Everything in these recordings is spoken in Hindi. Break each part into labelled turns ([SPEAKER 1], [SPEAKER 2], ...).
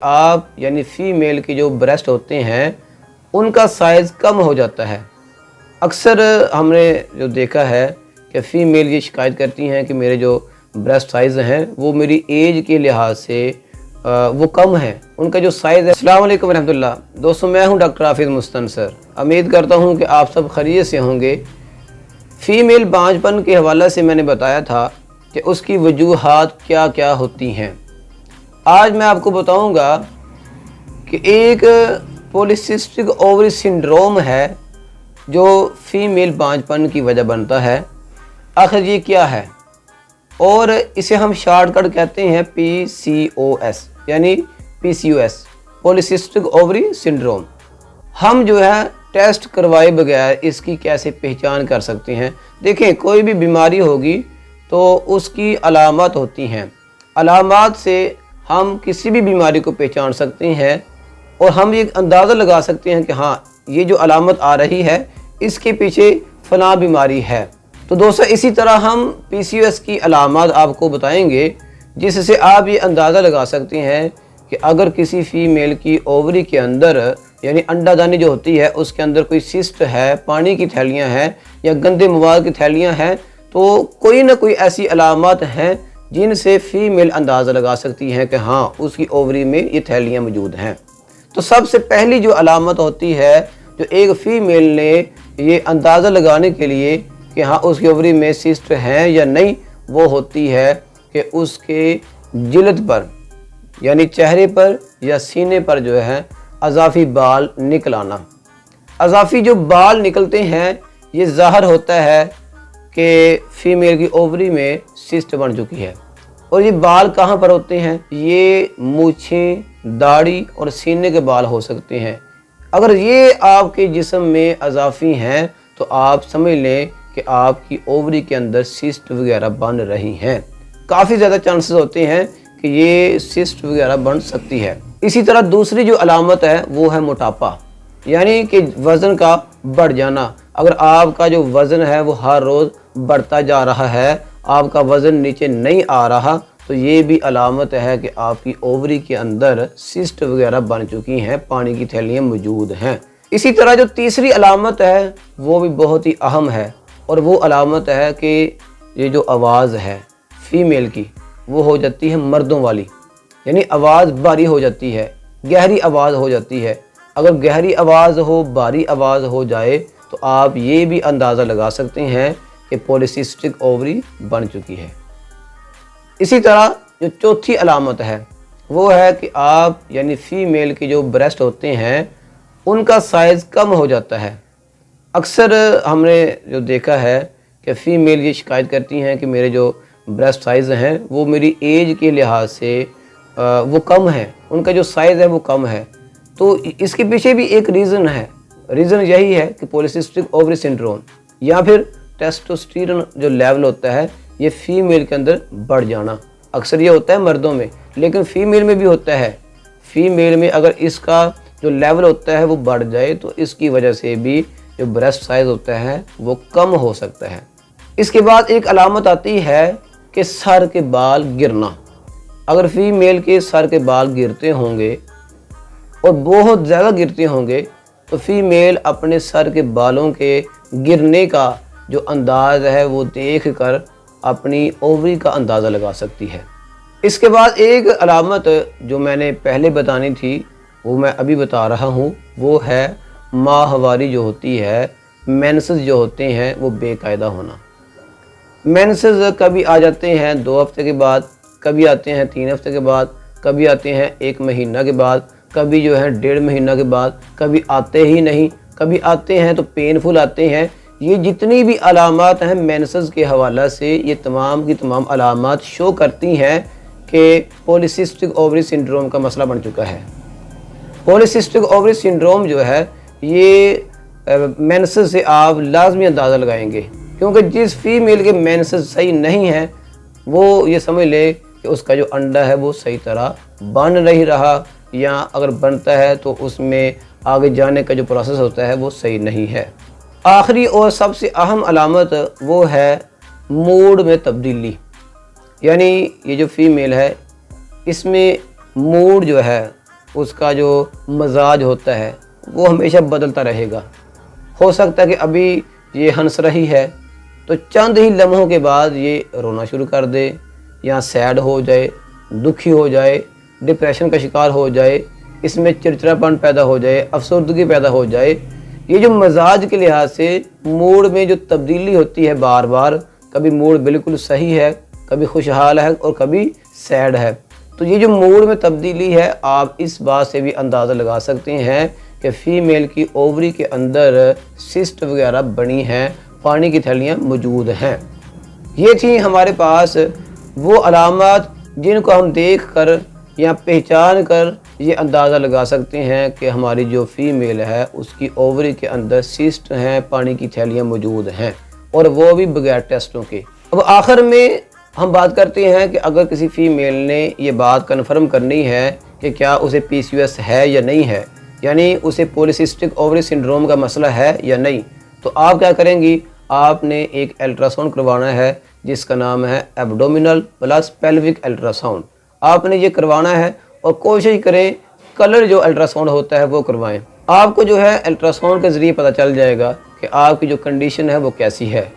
[SPEAKER 1] आप यानी फ़ीमेल के जो ब्रेस्ट होते हैं उनका साइज़ कम हो जाता है। अक्सर हमने जो देखा है कि फ़ीमेल ये शिकायत करती हैं कि मेरे जो ब्रेस्ट साइज़ हैं वो मेरी एज के लिहाज से वो कम है, उनका जो साइज़ है। अस्सलाम वालेकुम रहमतुल्लाह। दोस्तों, मैं हूं डॉक्टर हाफिज़ मुस्तन सर। उम्मीद करता हूं कि आप सब खैरियत से होंगे। फ़ीमेल बांझपन के हवाले से मैंने बताया था कि उसकी वजूहात क्या क्या होती हैं। आज मैं आपको बताऊंगा कि एक पॉलीसिस्टिक ओवरी सिंड्रोम है जो फीमेल बांझपन की वजह बनता है। आखिर ये क्या है, और इसे हम शॉर्टकट कहते हैं PCOS यानी PCOS, पॉलीसिस्टिक ओवरी सिंड्रोम। हम जो है टेस्ट करवाए बगैर इसकी कैसे पहचान कर सकते हैं। देखें, कोई भी बीमारी होगी तो उसकी अलामत होती हैं। अलामत से हम किसी भी बीमारी को पहचान सकते हैं और हम ये अंदाज़ा लगा सकते हैं कि हाँ, ये जो अलामत आ रही है इसके पीछे फ़लाँ बीमारी है। तो दोस्तों, इसी तरह हम PCOS की अलामत आपको बताएंगे जिससे आप ये अंदाज़ा लगा सकते हैं कि अगर किसी फ़ीमेल की ओवरी के अंदर यानी अंडादानी जो होती है उसके अंदर कोई सिस्ट है, पानी की थैलियाँ हैं या गंदे मवाद की थैलियाँ हैं, तो कोई ना कोई ऐसी अलामत हैं जिनसे फ़ीमेल अंदाज़ा लगा सकती हैं कि हाँ, उसकी ओवरी में ये थैलियाँ मौजूद हैं। तो सबसे पहली जो अलामत होती है जो एक फ़ीमेल ने ये अंदाज़ा लगाने के लिए कि हाँ, उसकी ओवरी में सिस्ट हैं या नहीं, वो होती है कि उसके जिल्द पर यानी चेहरे पर या सीने पर जो है अज़ाफ़ी बाल निकल आना। अज़ाफ़ी जो बाल निकलते हैं ये ज़ाहिर होता है कि फ़ीमेल की ओवरी में सिस्ट बन चुकी है। और ये बाल कहाँ पर होते हैं? ये मूछें, दाढ़ी और सीने के बाल हो सकते हैं। अगर ये आपके जिस्म में अज़ाफ़ी हैं तो आप समझ लें कि आपकी ओवरी के अंदर सिस्ट वगैरह बन रही हैं। काफ़ी ज़्यादा चांसेस होते हैं कि ये सिस्ट वगैरह बन सकती है। इसी तरह दूसरी जो अलामत है वो है मोटापा, यानी कि वज़न का बढ़ जाना। अगर आपका जो वज़न है वो हर रोज़ बढ़ता जा रहा है, आपका वज़न नीचे नहीं आ रहा, तो ये भी अलामत है कि आपकी ओवरी के अंदर सिस्ट वगैरह बन चुकी हैं, पानी की थैलियाँ मौजूद हैं। इसी तरह जो तीसरी अलामत है वो भी बहुत ही अहम है, और वो अलामत है कि ये जो आवाज़ है फ़ीमेल की वो हो जाती है मर्दों वाली, यानी आवाज़ भारी हो जाती है, गहरी आवाज़ हो जाती है। अगर गहरी आवाज़ हो, भारी आवाज़ हो जाए तो आप ये भी अंदाज़ा लगा सकते हैं कि पॉलीसिस्टिक ओवरी बन चुकी है। इसी तरह जो चौथी अलामत है वो है कि आप यानी फ़ीमेल के जो ब्रेस्ट होते हैं उनका साइज़ कम हो जाता है। अक्सर हमने जो देखा है कि फ़ीमेल ये शिकायत करती हैं कि मेरे जो ब्रेस्ट साइज़ हैं वो मेरी एज के लिहाज से वो कम है, उनका जो साइज़ है वो कम है। तो इसके पीछे भी एक रीज़न है। रीज़न यही है कि पॉलीसिस्टिक ओवरी सिंड्रोम या फिर टेस्टोस्टेरोन जो लेवल होता है ये फ़ीमेल के अंदर बढ़ जाना। अक्सर ये होता है मर्दों में, लेकिन फ़ीमेल में भी होता है। फ़ीमेल में अगर इसका जो लेवल होता है वो बढ़ जाए तो इसकी वजह से भी जो ब्रेस्ट साइज़ होता है वो कम हो सकता है। इसके बाद एक अलामत आती है कि सर के बाल गिरना। अगर फ़ीमेल के सर के बाल गिरते होंगे और बहुत ज़्यादा गिरते होंगे तो फ़ीमेल अपने सर के बालों के गिरने का जो अंदाज़ है वो देख कर अपनी ओवरी का अंदाज़ा लगा सकती है। इसके बाद एक अलामत जो मैंने पहले बतानी थी वो मैं अभी बता रहा हूँ, वो है माहवारी जो होती है, मेंसेस जो होते हैं वो बेकायदा होना। मेंसेस कभी आ जाते हैं 2 हफ्ते के बाद, कभी आते हैं 3 हफ्ते के बाद, कभी आते हैं 1 महीना के बाद, कभी जो है 1.5 महीना के बाद, कभी आते ही नहीं, कभी आते हैं तो पेनफुल आते हैं। ये जितनी भी अलामत हैं मेंसेस के हवाले से, ये तमाम की तमाम अलामत शो करती हैं कि पॉलीसिस्टिक ओवरी सिंड्रोम का मसला बन चुका है। पॉलीसिस्टिक ओवरी सिंड्रोम जो है ये मेंसेस से आप लाजमी अंदाज़ा लगाएंगे, क्योंकि जिस फ़ीमेल के मेंसेस सही नहीं हैं वो ये समझ ले कि उसका जो अंडा है वो सही तरह बन नहीं रहा, या अगर बनता है तो उसमें आगे जाने का जो प्रोसेस होता है वो सही नहीं है। आखिरी और सबसे अहम अलामत वो है मूड में तब्दीली, यानी ये जो फ़ीमेल है इसमें मूड जो है उसका जो मजाज होता है वो हमेशा बदलता रहेगा। हो सकता है कि अभी ये हंस रही है तो चंद ही लम्हों के बाद ये रोना शुरू कर दे, या सैड हो जाए, दुखी हो जाए, डिप्रेशन का शिकार हो जाए, इसमें चिड़चिड़ापन पैदा हो जाए, अफसरदगी पैदा हो जाए। ये जो मजाज के लिहाज से मूड में जो तब्दीली होती है बार बार, कभी मूड बिल्कुल सही है, कभी खुशहाल है और कभी सैड है, तो ये जो मूड में तब्दीली है आप इस बात से भी अंदाज़ा लगा सकते हैं कि फ़ीमेल की ओवरी के अंदर सिस्ट वगैरह बनी हैं, पानी की थैलियाँ मौजूद हैं। ये थी हमारे पास वो अलामत जिनको हम देख कर या पहचान कर ये अंदाज़ा लगा सकते हैं कि हमारी जो फ़ीमेल है उसकी ओवरी के अंदर सिस्ट हैं, पानी की थैलियाँ मौजूद हैं, और वो भी बगैर टेस्टों के। अब आखिर में हम बात करते हैं कि अगर किसी फ़ीमेल ने ये बात कन्फर्म करनी है कि क्या उसे PCOS है या नहीं है, यानी उसे पॉलीसिस्टिक ओवरी सिंड्रोम का मसला है या नहीं, तो आप क्या करेंगी, आपने एक अल्ट्रासाउंड करवाना है जिसका नाम है एब्डोमिनल प्लस पेल्विक अल्ट्रासाउंड। आपने ये करवाना है और कोशिश करें कलर जो अल्ट्रासाउंड होता है वो करवाएं। आपको जो है अल्ट्रासाउंड के ज़रिए पता चल जाएगा कि आपकी जो कंडीशन है वो कैसी है।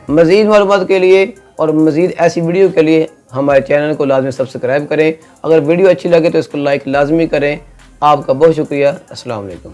[SPEAKER 1] मज़ीद मालूमात के लिए और मज़ीद ऐसी वीडियो के लिए हमारे चैनल को लाजमी सब्सक्राइब करें। अगर वीडियो अच्छी लगे तो इसको लाइक लाजमी करें। आपका बहुत शुक्रिया। अस्सलाम वालेकुम।